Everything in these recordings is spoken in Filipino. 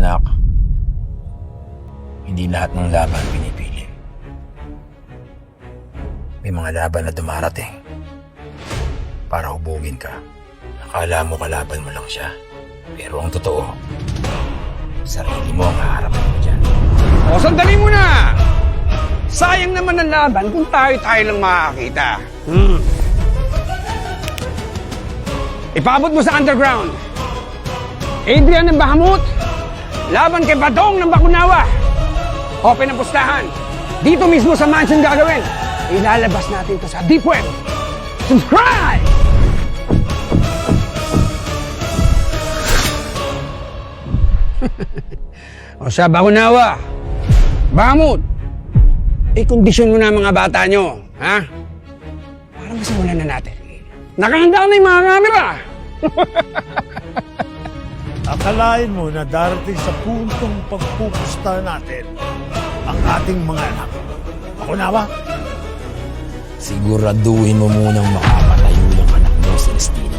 Anak, hindi lahat ng laban pinipili. May mga laban na dumarating para hubugin ka. Akala mo kalaban mo lang siya. Pero ang totoo, sarili mo ang haharapin mo dyan. O, sandali muna! Sayang naman ang laban kung tayo-tayo lang makakita. Ipabot mo sa underground. Adrian ng Bahamut, laban kay Badong ng Bakunawa. Open ang pustahan. Dito mismo sa mansion gagawin. Ilalabas natin to sa Deep Web. Subscribe! O siya, Bakunawa, Bahamut, i-kondisyon mo na mga bata nyo, ha? Para masimulan na natin. Nakahanda na yung mga camera! Akalain mo na darating sa puntong pagpupusta natin ang ating mga anak. Ako na ba? Siguraduhin mo munang makapatayo yung anak mo, Celestino.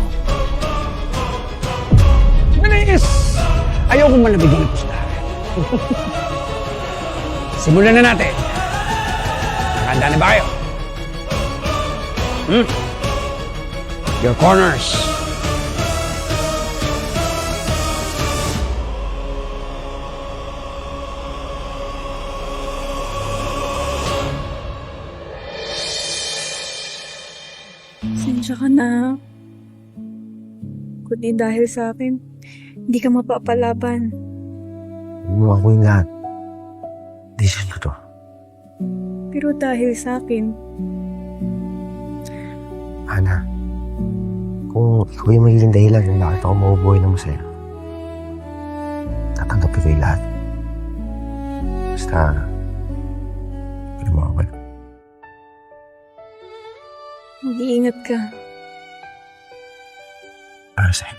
Bilis! Ayaw kong malabigyan ng pustahan. Simulan na natin. Nakahanda na ba kayo? Your corners. Pasensya ka na. Kundi dahil sa akin, hindi ka mapapalaban. Gumawa ko yung lahat. Decision ko to. Pero dahil sa akin, Ana, kung ikaw yung magiging dahilan kung bakit ako mabubuhay na masaya, tatanggapin ko yung lahat. Basta, hindi ka mawawala. mag-iingat ka. Para sa'yo.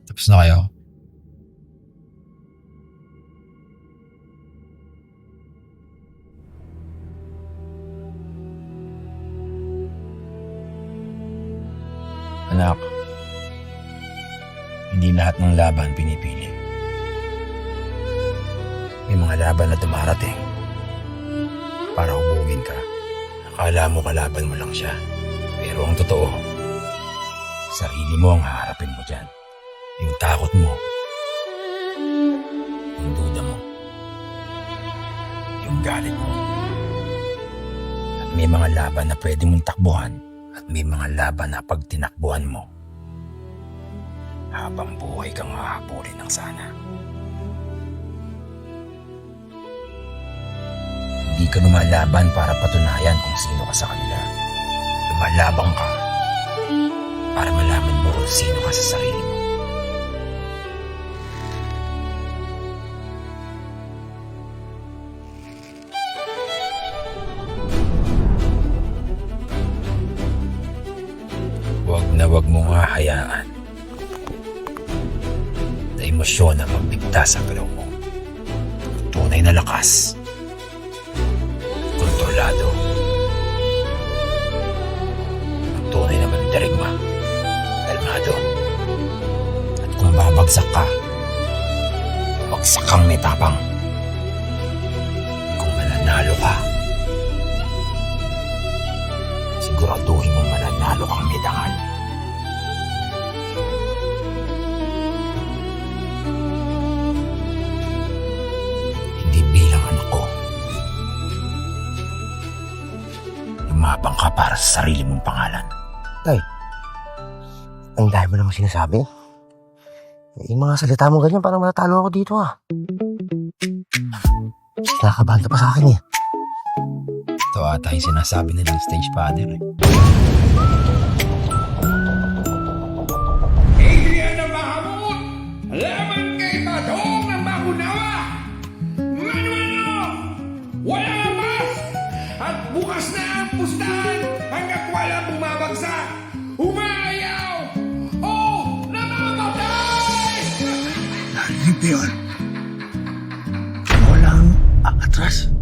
Tapos na kayo? Anak, hindi lahat ng laban pinipili. May mga laban na dumarating para hubugin ka. Akala mo kalaban mo lang siya. Pero ang totoo, sarili mo ang haharapin mo dyan. Yung takot mo, yung duda mo, yung galit mo. At may mga laban na pwede mong takbuhan at may mga laban na pag tinakbuhan mo, habang buhay kang hahabulin ng sana. Hindi ka lumalaban para patunayan kung sino ka sa kanila. Lumalabang ka para malaman mo kung sino ka sa sarili mo. Huwag mong hahayaan na emosyon na magdikta sa galaw mo. Ang tunay na lakas, kontrolado. Ang tunay na mandirigma, kalmado. At kung babagsak ka, babagsak kang may tapang. Kung mananalo ka, siguraduhin mong mananalo kang may dangal. Bilang anak ko, lumabang ka para sa sarili mong pangalan. Tay, ang dahil mo naman sinasabi. Yung mga salita mo ganyan, parang matatalo ako dito Nakakabahan ka pa sa akin Ito ata yung sinasabi nilang stage father Adrian ng Bahamut, laban kay Badong ng Bakunawa. Wala labas! At bukas na ang pustahan hanggat wala bumabagsak, umayaw, o namamatay! Hindi yun. Walang atras.